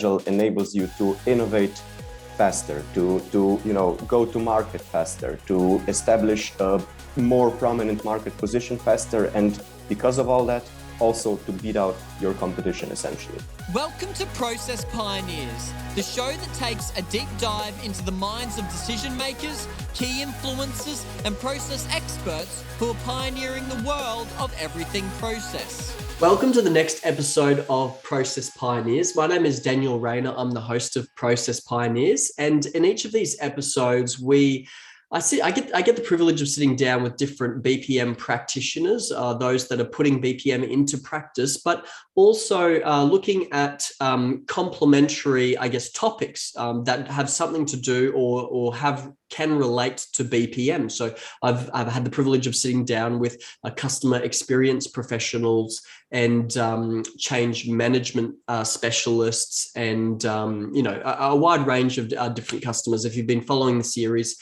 Agile enables you to innovate faster, to go to market faster, to establish a more prominent market position faster, and because of all that, also to beat out your competition, essentially. Welcome to Process Pioneers, the show that takes a deep dive into the minds of decision makers, key influencers, and process experts who are pioneering the world of everything process. Welcome to the next episode of Process Pioneers. My name is Daniel Rayner. I'm the host of Process Pioneers, and in each of these episodes, I get the privilege of sitting down with different BPM practitioners, those that are putting BPM into practice, but also looking at complementary, topics that have something to do or can relate to BPM. So I've had the privilege of sitting down with customer experience professionals and change management specialists, and a wide range of different customers. If you've been following the series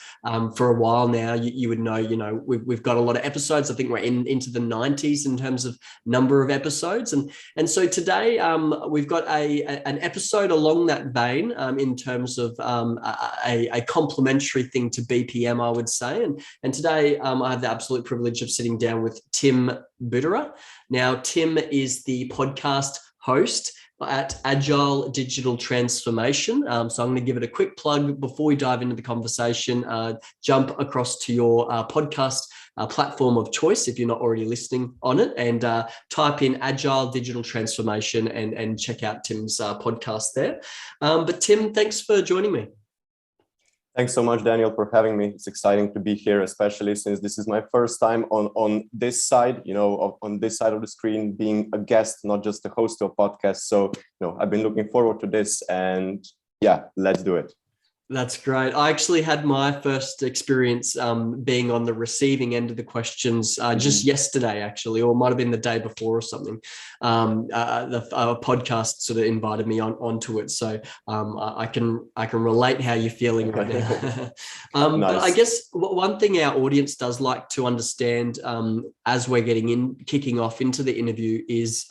for a while now, you would know, we've got a lot of episodes. I think we're into the 90s in terms of number of episodes, and so today we've got an episode along that vein in terms of a complementary thing to BPM, I would say. And today I have the absolute privilege of sitting down with Tim Butara. Now, Tim is the podcast host at Agile Digital Transformation. So I'm going to give it a quick plug before we dive into the conversation. Jump across to your podcast platform of choice if you're not already listening on it, and type in Agile Digital Transformation and check out Tim's podcast there. But Tim, thanks for joining me. Thanks so much, Daniel, for having me. It's exciting to be here, especially since this is my first time on this side, on this side of the screen, being a guest, not just a host of a podcast. So, I've been looking forward to this, and yeah, let's do it. That's great. I actually had my first experience being on the receiving end of the questions just yesterday, actually, or it might have been the day before or something. The podcast sort of invited me onto it, so I can relate how you're feeling right now. Nice. But I guess one thing our audience does like to understand as we're kicking off into the interview is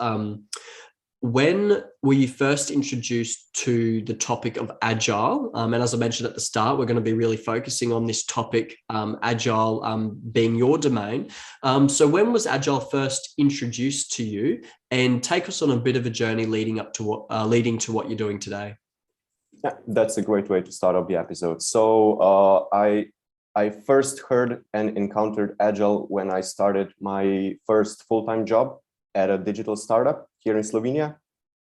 when were you first introduced to the topic of Agile? And as I mentioned at the start, we're going to be really focusing on this topic, Agile being your domain. So when was Agile first introduced to you? And take us on a bit of a journey leading to what you're doing today. Yeah, that's a great way to start off the episode. So I first heard and encountered Agile when I started my first full-time job at a digital startup here in Slovenia.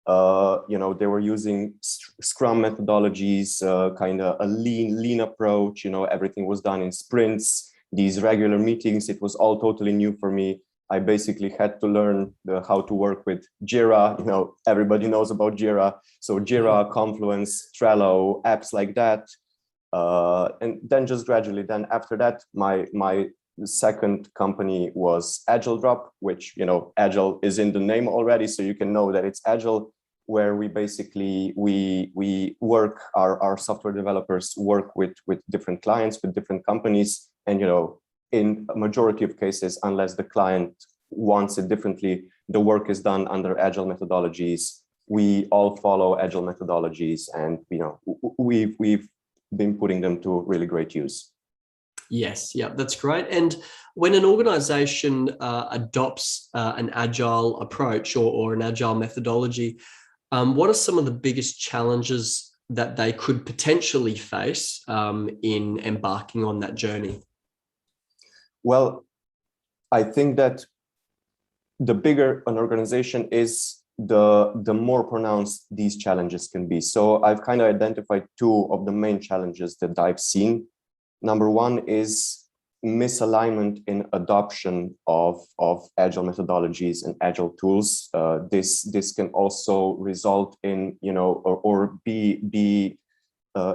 They were using Scrum methodologies, kind of a lean approach. Everything was done in sprints, these regular meetings. It was all totally new for me. I basically had to learn how to work with Jira. Everybody knows about Jira. So Jira, Confluence, Trello, apps like that. And then just gradually, then after that, my second company was Agile Drop, which, Agile is in the name already, so you can know that it's Agile, where we basically, we work, our software developers work with different clients, with different companies. And, in a majority of cases, unless the client wants it differently, the work is done under Agile methodologies. We all follow Agile methodologies, and, we've been putting them to really great use. Yes, yeah, that's great. And when an organization adopts an Agile approach or an Agile methodology, what are some of the biggest challenges that they could potentially face in embarking on that journey? Well, I think that the bigger an organization is, the more pronounced these challenges can be. So I've kind of identified two of the main challenges that I've seen. Number one is misalignment in adoption of Agile methodologies and Agile tools. This can also result in, or be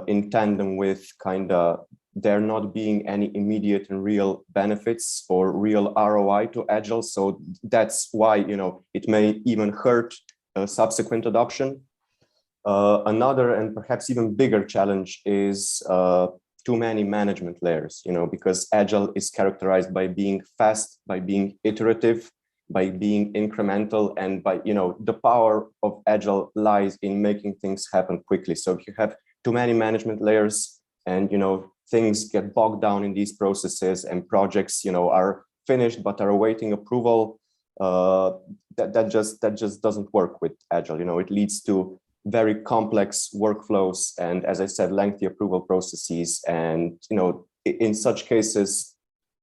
in tandem with kind of there not being any immediate and real benefits or real ROI to Agile. So that's why, it may even hurt subsequent adoption. Another and perhaps even bigger challenge is too many management layers, because Agile is characterized by being fast, by being iterative, by being incremental, and by, the power of Agile lies in making things happen quickly. So if you have too many management layers and, things get bogged down in these processes and projects, are finished but are awaiting approval, that just doesn't work with Agile. It leads to very complex workflows and, as I said, lengthy approval processes. And, in such cases,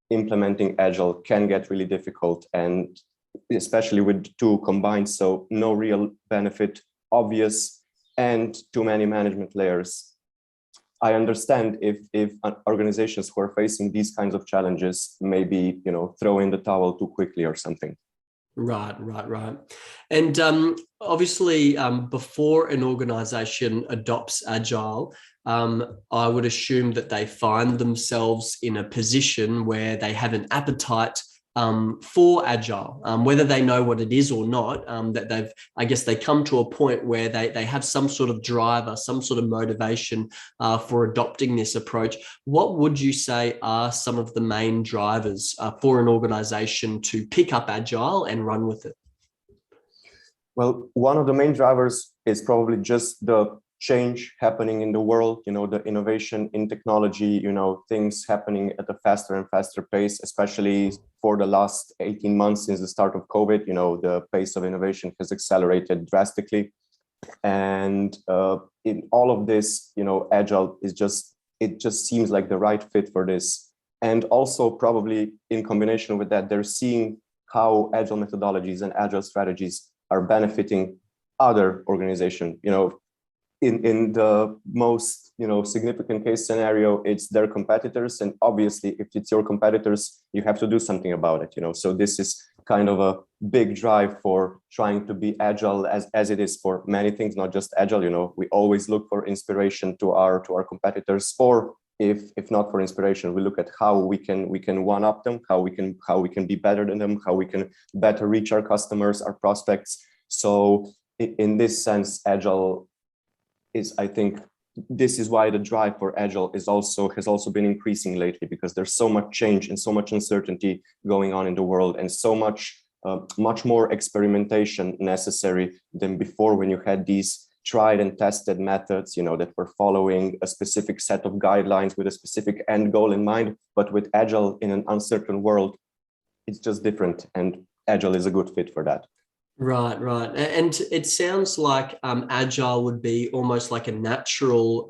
implementing Agile can get really difficult, and especially with two combined. So no real benefit obvious and too many management layers. I understand if organizations who are facing these kinds of challenges maybe, throw in the towel too quickly or something. Right. And obviously, before an organization adopts Agile, I would assume that they find themselves in a position where they have an appetite for Agile, whether they know what it is or not, that they come to a point where they have some sort of driver, some sort of motivation for adopting this approach. What would you say are some of the main drivers for an organization to pick up Agile and run with it? Well, one of the main drivers is probably just the change happening in the world, the innovation in technology, things happening at a faster and faster pace, especially for the last 18 months since the start of COVID. The pace of innovation has accelerated drastically. And in all of this, Agile is just seems like the right fit for this. And also probably in combination with that, they're seeing how Agile methodologies and Agile strategies are benefiting other organizations. In the most significant case scenario, it's their competitors, and obviously if it's your competitors, you have to do something about it. So this is kind of a big drive for trying to be Agile, as it is for many things, not just Agile. We always look for inspiration to our competitors, or if not for inspiration, we look at how we can one up them, how we can be better than them, how we can better reach our customers, our prospects. So in this sense, Agile is, I think, this is why the drive for Agile has also been increasing lately, because there's so much change and so much uncertainty going on in the world, and so much more experimentation necessary than before, when you had these tried and tested methods, that were following a specific set of guidelines with a specific end goal in mind. But with Agile in an uncertain world, it's just different, and Agile is a good fit for that. Right. And it sounds like Agile would be almost like a natural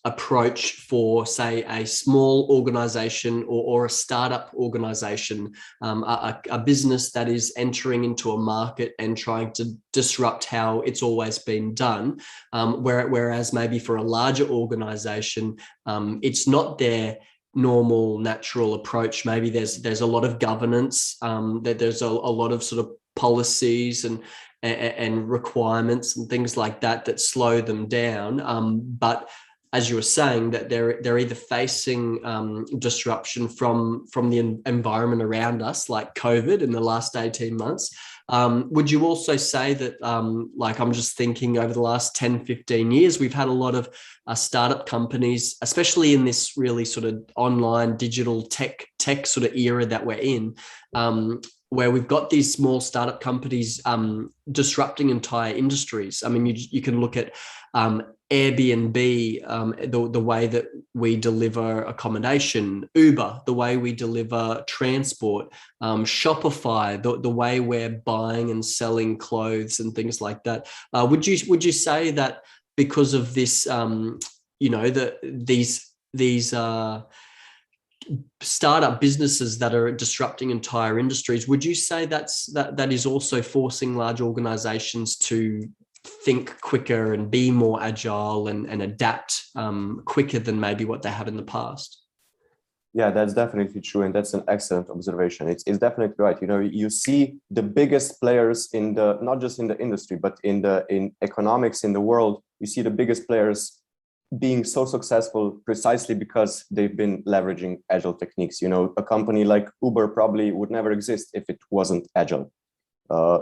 approach for, say, a small organization or a startup organization, a business that is entering into a market and trying to disrupt how it's always been done. Whereas maybe for a larger organization, it's not their normal, natural approach. Maybe there's a lot of governance, that there's a lot of sort of policies and requirements and things like that slow them down. But as you were saying, that they're either facing disruption from the environment around us, like COVID in the last 18 months. Would you also say that, like, I'm just thinking over the last 10, 15 years, we've had a lot of startup companies, especially in this really sort of online digital tech sort of era that we're in, where we've got these small startup companies disrupting entire industries. I mean, you can look at Airbnb, the way that we deliver accommodation, Uber, the way we deliver transport, Shopify, the way we're buying and selling clothes and things like that. Would you say that because of this, these startup businesses that are disrupting entire industries, would you say that is also forcing large organizations to think quicker and be more agile and adapt quicker than maybe what they have in the past? Yeah, that's definitely true, and that's an excellent observation. It's definitely right. You see the biggest players not just in the industry, but in economics in the world. You see the biggest players being so successful precisely because they've been leveraging Agile techniques. A company like Uber probably would never exist if it wasn't Agile.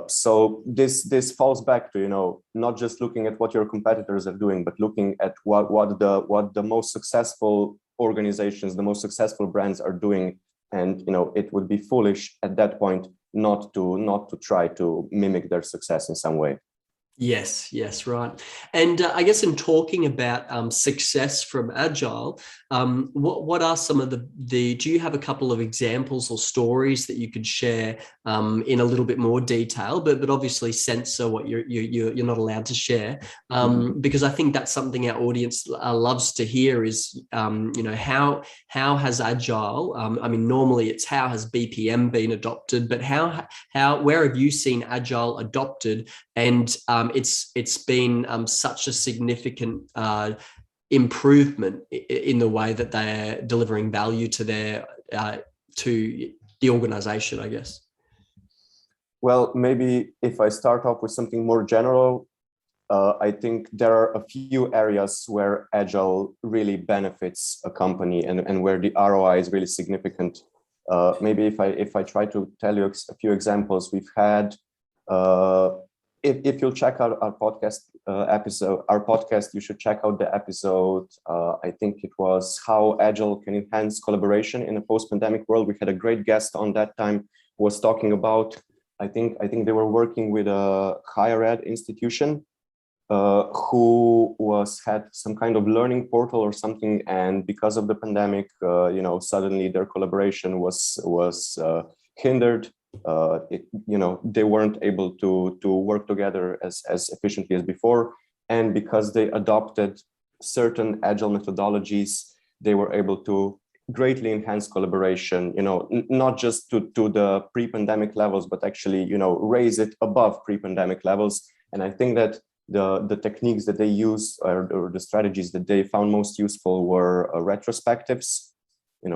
So this falls back to, not just looking at what your competitors are doing, but looking at what the most successful organizations, the most successful brands are doing. And, it would be foolish at that point not to try to mimic their success in some way. Yes, right. And I guess in talking about success from Agile, what are some of the? Do you have a couple of examples or stories that you could share in a little bit more detail? But obviously censor what you're not allowed to share, because I think that's something our audience loves to hear. Is how has Agile? I mean, normally it's how has BPM been adopted, but where have you seen Agile adopted? And it's been such a significant improvement in the way that they're delivering value to to the organization, I guess. Well, maybe if I start off with something more general, I think there are a few areas where Agile really benefits a company and where the ROI is really significant. Maybe if I try to tell you a few examples, we've had. If you'll check out our podcast, you should check out the episode. I think it was how Agile can enhance collaboration in a post-pandemic world. We had a great guest on that time who was talking about, I think they were working with a higher ed institution who had some kind of learning portal or something. And because of the pandemic, suddenly their collaboration was hindered. They weren't able to work together as efficiently as before, and because they adopted certain Agile methodologies, they were able to greatly enhance collaboration, not just to the pre-pandemic levels, but actually raise it above pre-pandemic levels. And I think that the techniques that they use or the strategies that they found most useful were retrospectives,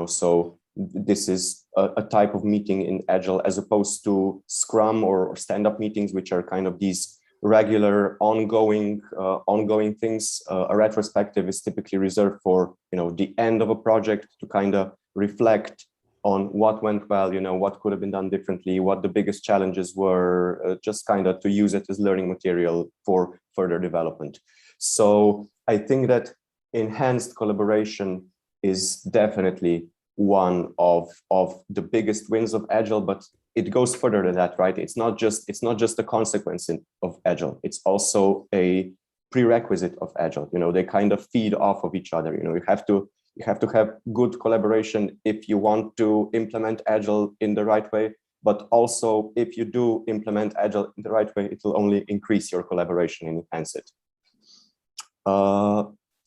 so this is a type of meeting in Agile as opposed to Scrum or stand-up meetings, which are kind of these regular ongoing things. A retrospective is typically reserved for the end of a project to kind of reflect on what went well, what could have been done differently, what the biggest challenges were, just kind of to use it as learning material for further development. So I think that enhanced collaboration is definitely one of the biggest wins of Agile, but it goes further than that, right? It's not just a consequence of Agile. It's also a prerequisite of Agile. They kind of feed off of each other. You have to have good collaboration if you want to implement Agile in the right way. But also, if you do implement Agile in the right way, it will only increase your collaboration and enhance it.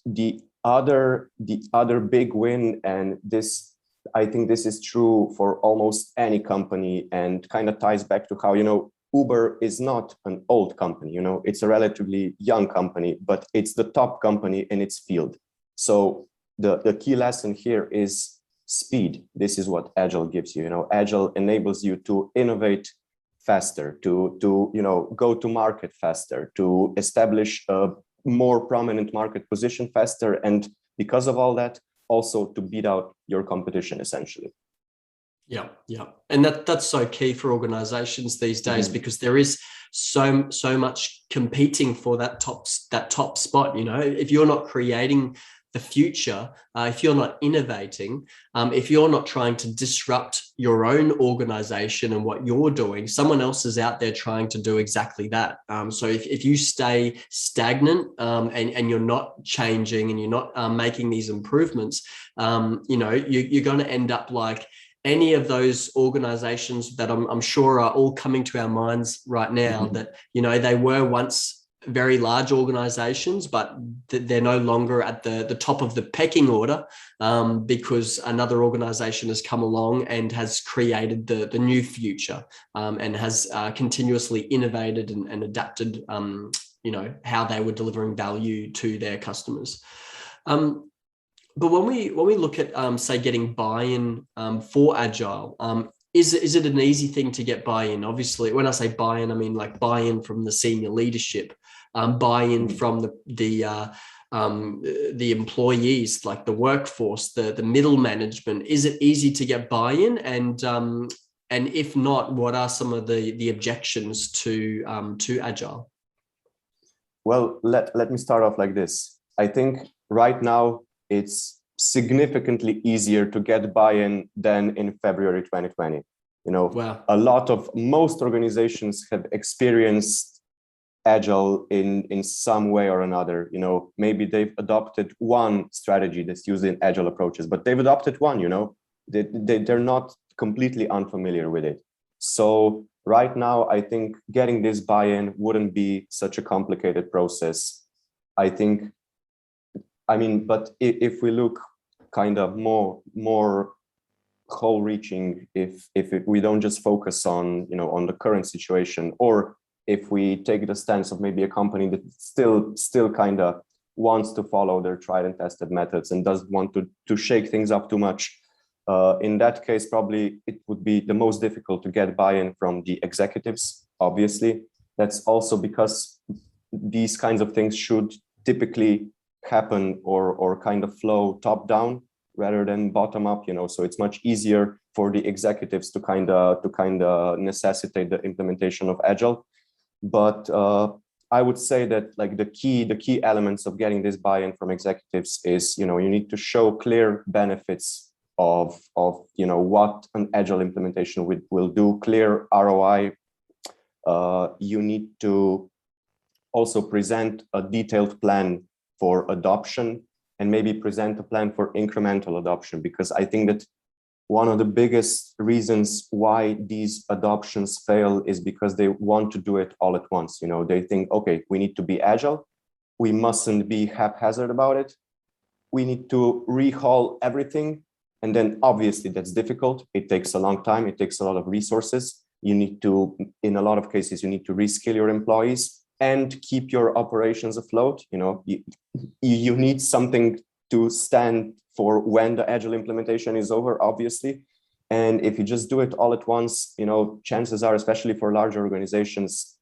The other big win, and I think this is true for almost any company, and kind of ties back to how, Uber is not an old company, it's a relatively young company, but it's the top company in its field. So the key lesson here is speed. This is what Agile gives you. Agile enables you to innovate faster, to go to market faster, to establish a more prominent market position faster, and because of all that, also to beat out your competition, essentially. Yeah. And that's so key for organizations these days, because there is so much competing for that top spot. If you're not creating the future, if you're not innovating, if you're not trying to disrupt your own organization and what you're doing, someone else is out there trying to do exactly that. So if you stay stagnant and you're not changing and you're not making these improvements, you're going to end up like any of those organizations that I'm sure are all coming to our minds right now, that, they were once very large organizations, but they're no longer at the top of the pecking order, because another organization has come along and has created the new future, and has continuously innovated and adapted, how they were delivering value to their customers. But when we look at, say, getting buy-in for Agile, is it an easy thing to get buy-in? Obviously, when I say buy-in, I mean like buy-in from the senior leadership, buy-in from the employees, like the workforce, the middle management. Is it easy to get buy-in? And if not, what are some of the objections to Agile? Well, let me start off like this. I think right now it's significantly easier to get buy-in than in February 2020. Wow. Most organizations have experienced Agile in some way or another. Maybe they've adopted one strategy that's using Agile approaches, but they've adopted one. They're not completely unfamiliar with it. So right now, I think getting this buy-in wouldn't be such a complicated process. But if we look kind of more whole-reaching, if we don't just focus on the current situation, or if we take the stance of maybe a company that still kind of wants to follow their tried and tested methods and doesn't want to shake things up too much, in that case, probably it would be the most difficult to get buy-in from the executives, obviously. That's also because these kinds of things should typically happen or kind of flow top down rather than bottom up, so it's much easier for the executives to kind of necessitate the implementation of Agile. But I would say that like the key elements of getting this buy-in from executives is, you need to show clear benefits of what an Agile implementation will do, clear ROI. You need to also present a detailed plan for adoption and maybe present a plan for incremental adoption, because I think that one of the biggest reasons why these adoptions fail is because they want to do it all at once. They think, okay, we need to be Agile. We mustn't be haphazard about it. We need to rehaul everything. And then obviously that's difficult. It takes a long time. It takes a lot of resources. You need to, in a lot of cases, you need to reskill your employees and keep your operations afloat. You need something to stand for when the Agile implementation is over, obviously. And if you just do it all at once, chances are, especially for larger organizations,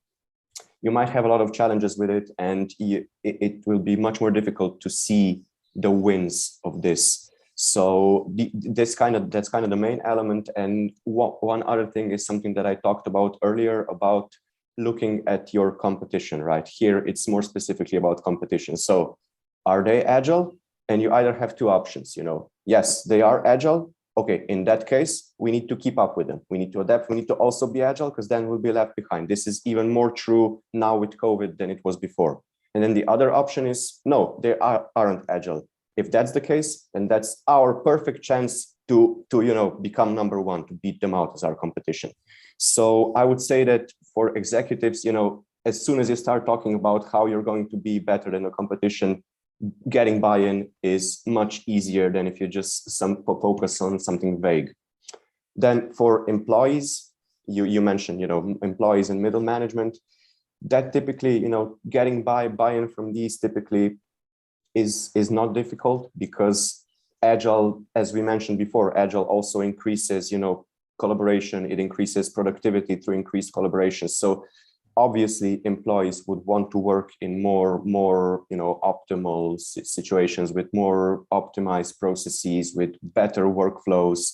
you might have a lot of challenges with it, and it will be much more difficult to see the wins of this. So that's kind of the main element. And one other thing is something that I talked about earlier about looking at your competition, right? Here, it's more specifically about competition. So are they Agile? And you either have two options, yes, they are Agile. Okay, in that case, we need to keep up with them. We need to adapt. We need to also be Agile, because then we'll be left behind. This is even more true now with COVID than it was before. And then the other option is, no, they aren't Agile. If that's the case, then that's our perfect chance to become number one, to beat them out as our competition. So I would say that for executives, as soon as you start talking about how you're going to be better than the competition, getting buy-in is much easier than if you just focus on something vague. Then for employees, you mentioned, employees and middle management, that typically, getting buy-in from these typically is not difficult, because Agile, as we mentioned before, Agile also increases, collaboration. It increases productivity through increased collaboration. So obviously employees would want to work in more optimal situations with more optimized processes, with better workflows,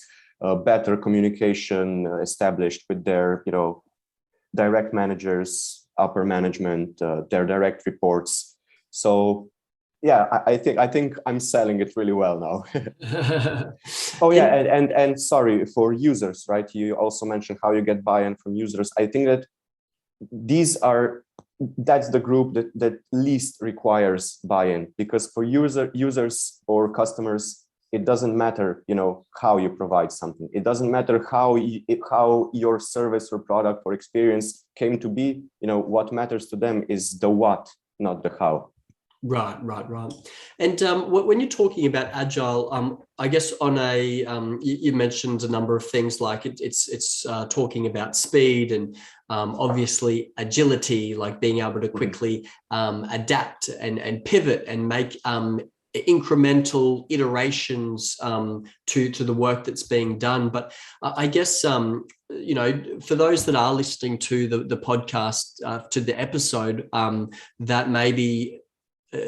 better communication established with their direct managers, upper management, their direct reports. So yeah, I think I'm selling it really well now. Oh yeah, and sorry, for users, right? You also mentioned how you get buy-in from users. I think that that's the group that least requires buy-in, because for users or customers, it doesn't matter, how you provide something. It doesn't matter how your service or product or experience came to be. What matters to them is the what, not the how. Right. And when you're talking about Agile, I guess on you mentioned a number of things, like it's talking about speed and obviously agility, like being able to quickly adapt and pivot and make incremental iterations to the work that's being done. But I guess for those that are listening to the podcast, to the episode, that maybe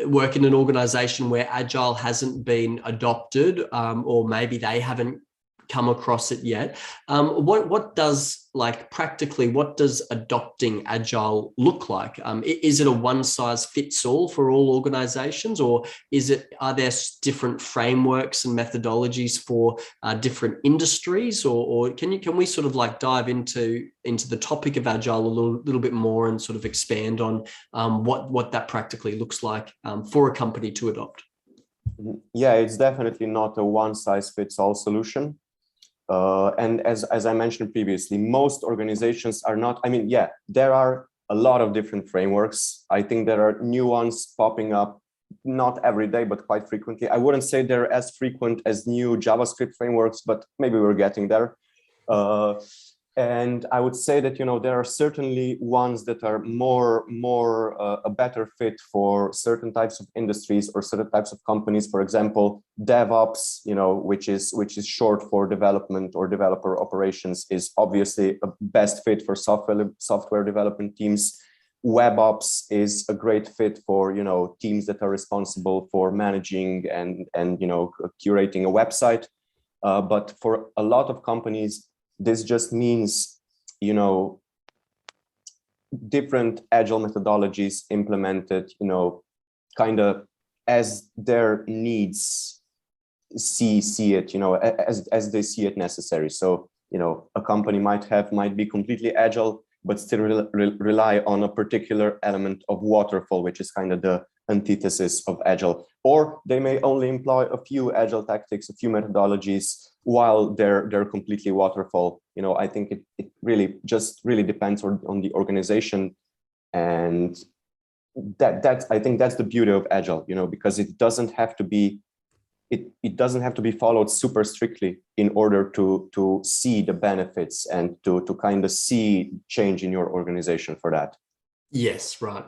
work in an organization where Agile hasn't been adopted, or maybe they haven't come across it yet. What does, like, practically, what does adopting Agile look like? Is it a one size fits all for all organizations, or are there different frameworks and methodologies for different industries, or can we sort of like dive into the topic of Agile a little bit more and sort of expand on what that practically looks like for a company to adopt? Yeah, it's definitely not a one size fits all solution. And as I mentioned previously, most organizations are not, I mean, yeah, there are a lot of different frameworks. I think there are new ones popping up, not every day, but quite frequently. I wouldn't say they're as frequent as new JavaScript frameworks, but maybe we're getting there. And I would say that, there are certainly ones that are a better fit for certain types of industries or certain types of companies. For example, DevOps, which is short for development or developer operations, is obviously a best fit for software development teams. WebOps is a great fit for, teams that are responsible for managing and curating a website. But for a lot of companies, this just means, different Agile methodologies implemented, kind of as their needs see it, as they see it necessary. So, a company might be completely Agile, but still rely on a particular element of waterfall, which is kind of the antithesis of Agile. Or they may only employ a few Agile tactics, a few methodologies, while they're completely waterfall. I think it really depends on the organization, and I think that's the beauty of Agile, because it doesn't have to be followed super strictly in order to see the benefits and to kind of see change in your organization for that. Yes, right.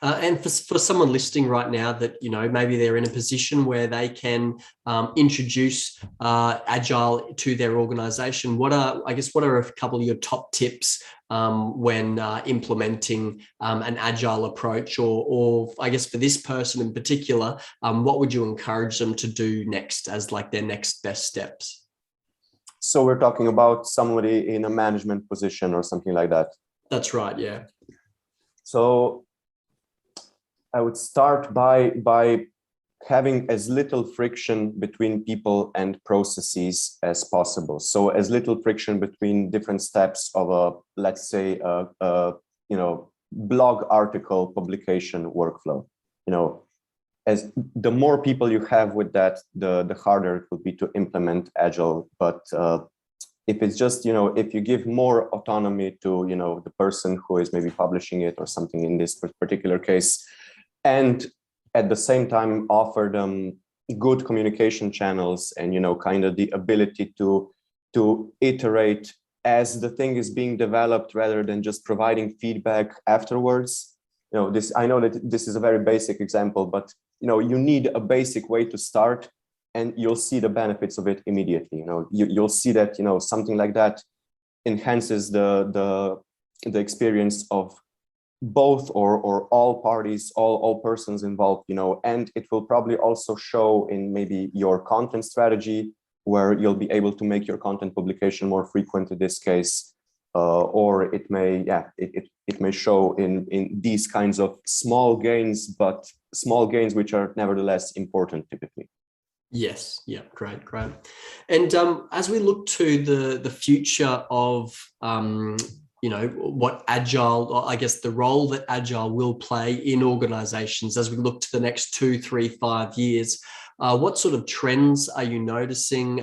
And for someone listening right now that, maybe they're in a position where they can introduce Agile to their organization, what are a couple of your top tips when implementing an Agile approach, or I guess for this person in particular, what would you encourage them to do next as like their next best steps? So we're talking about somebody in a management position or something like that. That's right, yeah. So I would start by having as little friction between people and processes as possible. So as little friction between different steps of let's say, blog article publication workflow. As the more people you have with that, the harder it will be to implement Agile. But if it's just, if you give more autonomy to, the person who is maybe publishing it or something in this particular case, and at the same time offer them good communication channels and, kind of the ability to iterate as the thing is being developed rather than just providing feedback afterwards. I know that this is a very basic example, but, you need a basic way to start, and you'll see the benefits of it immediately. You'll see that, something like that enhances the experience of both or all parties, all persons involved, and it will probably also show in maybe your content strategy, where you'll be able to make your content publication more frequent in this case, or it may show in these kinds of small gains, but small gains which are nevertheless important typically. Yes. Yeah. Great. And as we look to the future of, what Agile, or I guess the role that Agile will play in organizations as we look to the next 2, 3, 5 years, what sort of trends are you noticing?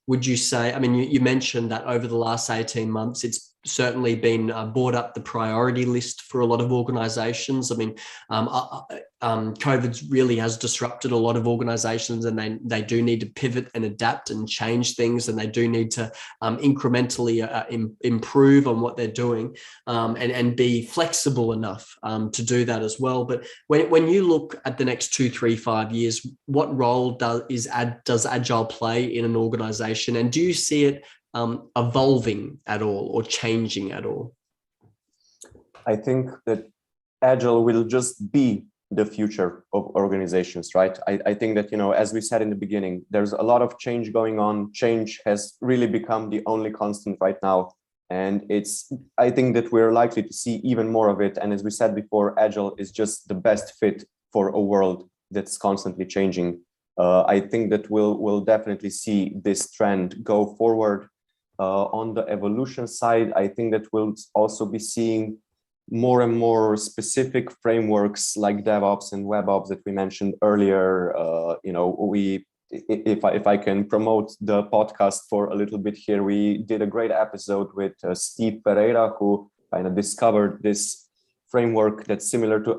Would you say, I mean, you mentioned that over the last 18 months, it's certainly been brought up the priority list for a lot of organizations. I mean, COVID really has disrupted a lot of organizations, and they do need to pivot and adapt and change things, and they do need to incrementally improve on what they're doing, and be flexible enough to do that as well. But when you look at the next 2, 3, 5 years, what role does Agile play in an organization, and do you see it evolving at all or changing at all? I think that Agile will just be the future of organizations, right? I think that, as we said in the beginning, there's a lot of change going on. Change has really become the only constant right now. And I think that we're likely to see even more of it. And as we said before, Agile is just the best fit for a world that's constantly changing. I think that we'll definitely see this trend go forward. On the evolution side, I think that we'll also be seeing more and more specific frameworks like DevOps and WebOps that we mentioned earlier. If I can promote the podcast for a little bit here, we did a great episode with Steve Pereira, who kind of discovered this framework that's similar to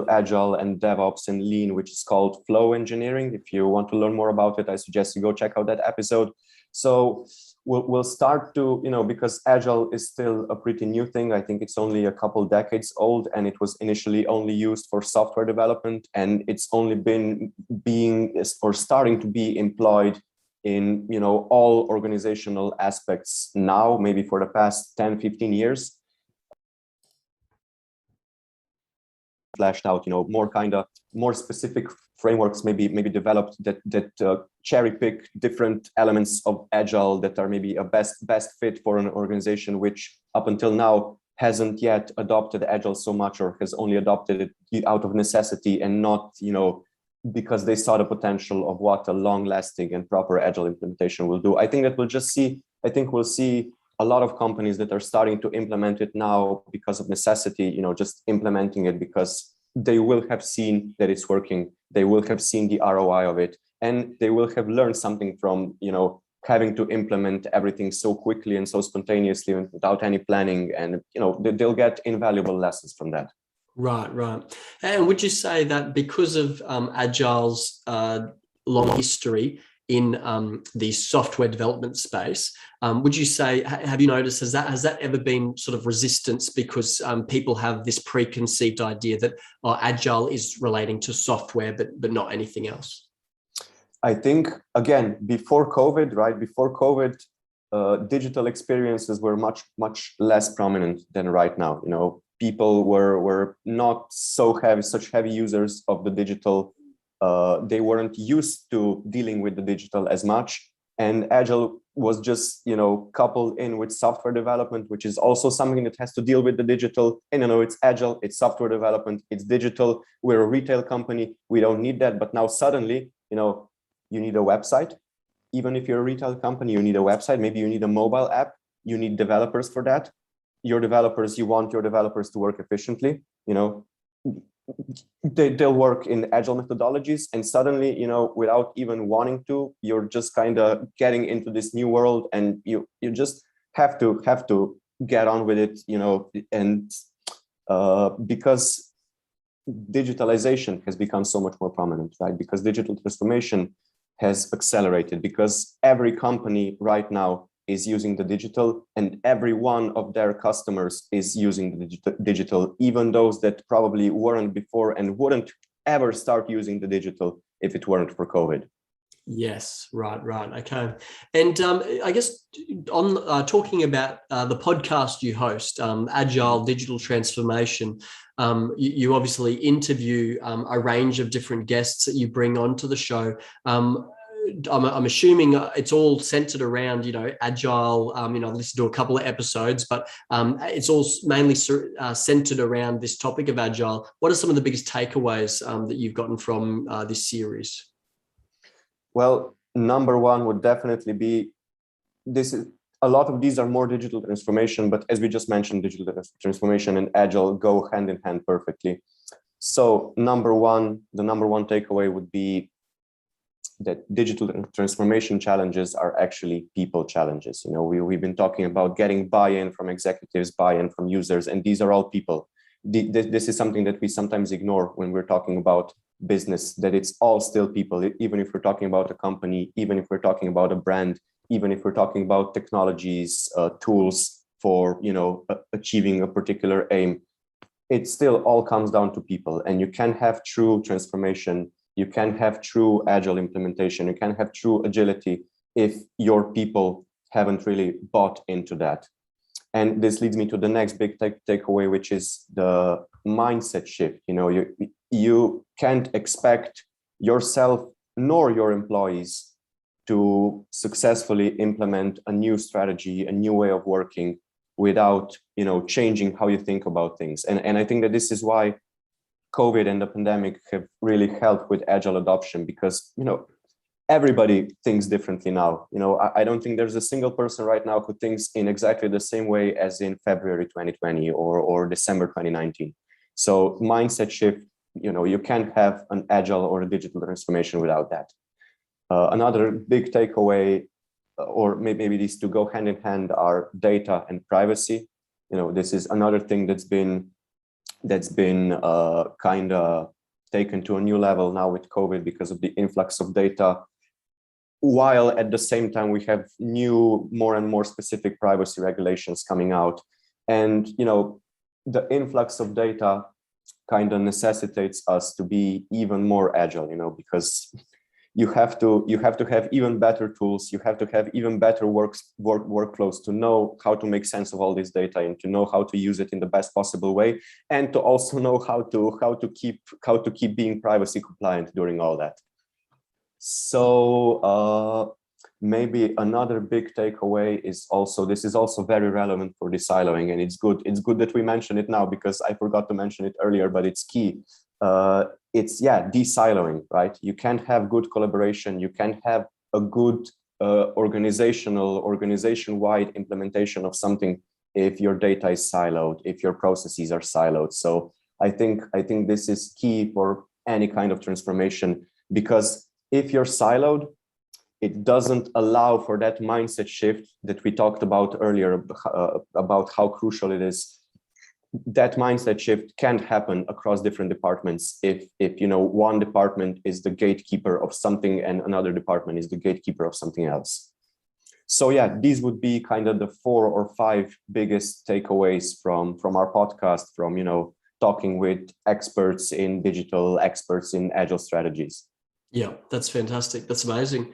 Agile and DevOps and Lean, which is called Flow Engineering. If you want to learn more about it, I suggest you go check out that episode. So we'll start to, because Agile is still a pretty new thing. I think it's only a couple decades old, and it was initially only used for software development, and it's only been starting to be employed in, all organizational aspects now, maybe for the past 10, 15 years. Flashed out, more specific frameworks maybe developed that cherry pick different elements of Agile that are maybe a best fit for an organization which up until now hasn't yet adopted Agile so much, or has only adopted it out of necessity and not, because they saw the potential of what a long-lasting and proper Agile implementation will do. I think that we'll see a lot of companies that are starting to implement it now because of necessity, just implementing it because they will have seen that it's working. They will have seen the ROI of it, and they will have learned something from, having to implement everything so quickly and so spontaneously and without any planning. And, they'll get invaluable lessons from that. Right. And would you say that because of Agile's long history in the software development space, would you say, have you noticed, has that ever been sort of resistance because people have this preconceived idea that Agile is relating to software, but not anything else? I think, again, before COVID, right? Before COVID, digital experiences were much, much less prominent than right now. People were not such heavy users of the digital. They weren't used to dealing with the digital as much. And Agile was just, coupled in with software development, which is also something that has to deal with the digital. And, it's Agile, it's software development, it's digital. We're a retail company. We don't need that. But now suddenly, you need a website. Even if you're a retail company, you need a website. Maybe you need a mobile app. You need developers for that. You want your developers to work efficiently. They'll work in Agile methodologies, and suddenly, without even wanting to, you're just kind of getting into this new world, and you just have to get on with it, and because digitalization has become so much more prominent, right? Because digital transformation has accelerated, because every company right now is using the digital, and every one of their customers is using the digital, even those that probably weren't before and wouldn't ever start using the digital if it weren't for COVID. Yes, right. Okay. And I guess on talking about the podcast you host, Agile Digital Transformation, you obviously interview a range of different guests that you bring onto the show. I'm assuming it's all centered around, Agile. I've listened to a couple of episodes, but it's all mainly centered around this topic of Agile. What are some of the biggest takeaways that you've gotten from this series? Well, number one would definitely be a lot of these are more digital transformation, but as we just mentioned, digital transformation and Agile go hand in hand perfectly. So the number one takeaway would be that digital transformation challenges are actually people challenges. We've been talking about getting buy-in from executives, buy-in from users, and these are all people. This is something that we sometimes ignore when we're talking about business, that it's all still people, even if we're talking about a company, even if we're talking about a brand, even if we're talking about technologies, tools for, achieving a particular aim. It still all comes down to people, and you can have true transformation. You can have true Agile implementation. You can have true agility if your people haven't really bought into that. And this leads me to the next big takeaway, which is the mindset shift. you can't expect yourself nor your employees to successfully implement a new strategy, a new way of working without, changing how you think about things. And I think that this is why COVID and the pandemic have really helped with agile adoption, because, everybody thinks differently now. I don't think there's a single person right now who thinks in exactly the same way as in February 2020 or December 2019. So mindset shift, you can't have an agile or a digital transformation without that. Another big takeaway, or maybe these two go hand in hand, are data and privacy. This is another thing that's been kind of taken to a new level now with COVID because of the influx of data, while at the same time we have new, more and more specific privacy regulations coming out. And the influx of data kind of necessitates us to be even more agile, because you have to have even better tools, you have to have even better workflows to know how to make sense of all this data and to know how to use it in the best possible way, and to also know how to keep being privacy compliant during all that. So maybe another big takeaway is also, this is also very relevant for de-siloing, and it's good that we mention it now, because I forgot to mention it earlier, but it's key. It's de-siloing, right? You can't have good collaboration, you can't have a good organization-wide implementation of something if your data is siloed, if your processes are siloed. So I think this is key for any kind of transformation, because if you're siloed, it doesn't allow for that mindset shift that we talked about earlier, about how crucial it is. That mindset shift can't happen across different departments if one department is the gatekeeper of something and another department is the gatekeeper of something else. So these would be kind of the 4 or 5 biggest takeaways from our podcast, from talking with experts in digital, experts in agile strategies. Yeah, that's fantastic. That's amazing.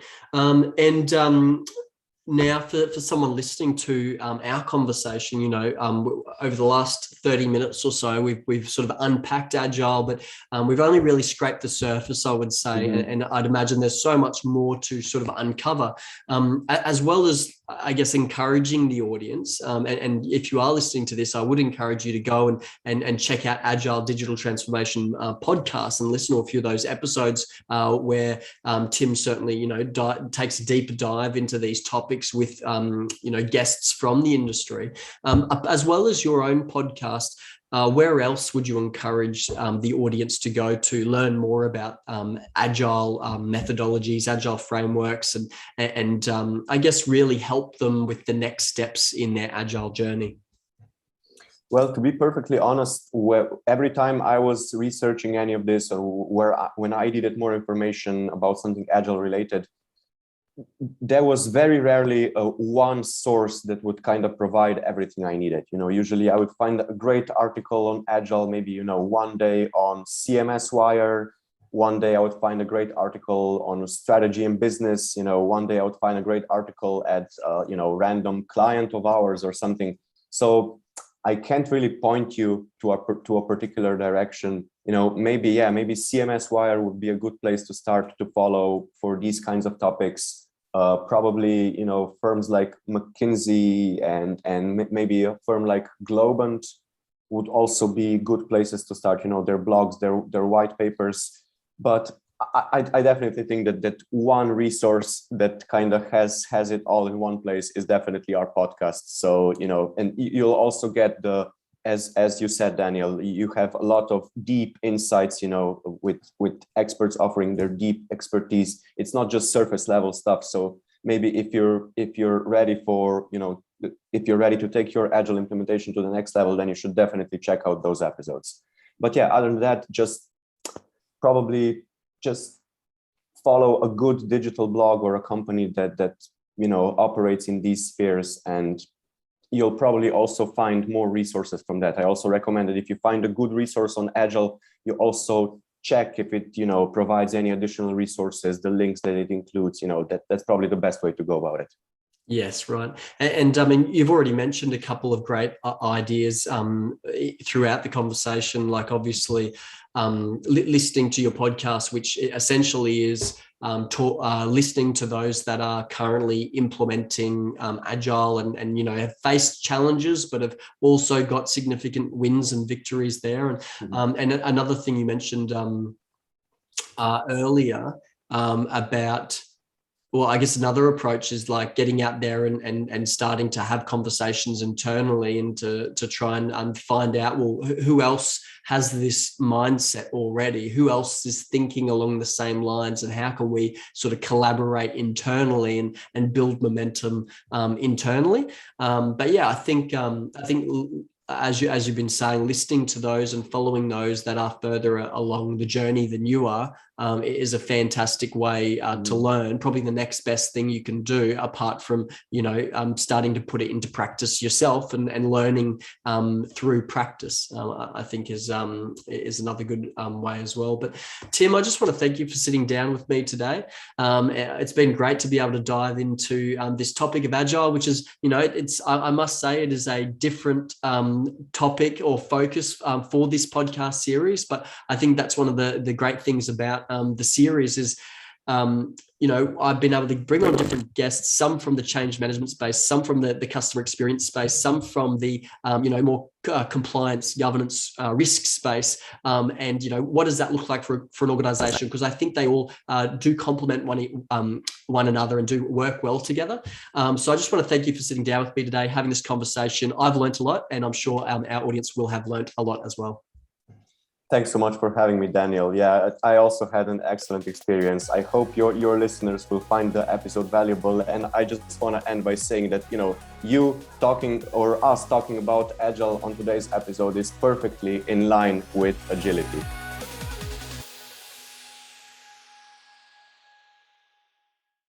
Now, for someone listening to our conversation, over the last 30 minutes or so, we've sort of unpacked Agile, but we've only really scraped the surface, I would say. Mm-hmm. And I'd imagine there's so much more to sort of uncover, as well as, I guess, encouraging the audience. And if you are listening to this, I would encourage you to go and check out Agile Digital Transformation podcast and listen to a few of those episodes where Tim certainly, takes a deeper dive into these topics with guests from the industry, as well as your own podcast. Where else would you encourage the audience to go to learn more about agile methodologies, agile frameworks, and I guess really help them with the next steps in their agile journey? Well, to be perfectly honest, every time I was researching any of this, or when I needed more information about something agile related, there was very rarely one source that would kind of provide everything I needed. Usually I would find a great article on Agile, maybe, one day on CMS Wire, one day I would find a great article on strategy and business, one day I would find a great article at, random client of ours or something. So I can't really point you to a particular direction. Maybe CMS Wire would be a good place to start to follow for these kinds of topics. Probably, firms like McKinsey and maybe a firm like Globant would also be good places to start, their blogs, their white papers. But I definitely think that one resource that kind of has it all in one place is definitely our podcast. So, and you'll also get as you said, Daniel, you have a lot of deep insights, with experts offering their deep expertise. It's not just surface level stuff. So maybe if you're ready to take your agile implementation to the next level, then you should definitely check out those episodes. But other than that, probably follow a good digital blog or a company that operates in these spheres, and you'll probably also find more resources from that. I also recommend that if you find a good resource on Agile, you also check if it, provides any additional resources, the links that it includes, that's probably the best way to go about it. Yes, right. And I mean, you've already mentioned a couple of great ideas throughout the conversation, like obviously listening to your podcast, which essentially is listening to those that are currently implementing Agile and have faced challenges, but have also got significant wins and victories there. And another thing you mentioned earlier about, well, I guess another approach is like getting out there and starting to have conversations internally and to try and find out, well, who else has this mindset already? Who else is thinking along the same lines? And how can we sort of collaborate internally and build momentum internally? But yeah, I think as you've been saying, listening to those and following those that are further along the journey than you are is a fantastic way to learn. Probably the next best thing you can do, apart from starting to put it into practice yourself and learning through practice. I think is another good way as well. But Tim, I just want to thank you for sitting down with me today. It's been great to be able to dive into this topic of Agile, which is I must say it is a different topic or focus for this podcast series, but I think that's one of the great things about the series is I've been able to bring on different guests, some from the change management space, some from the customer experience space, some from the more compliance, governance, risk space, and what does that look like for an organization? Because I think they all do complement one another and do work well together. So I just want to thank you for sitting down with me today, having this conversation. I've learned a lot, and I'm sure our audience will have learned a lot as well. Thanks so much for having me, Daniel. Yeah, I also had an excellent experience. I hope your listeners will find the episode valuable. And I just want to end by saying that, you talking or us talking about Agile on today's episode is perfectly in line with agility.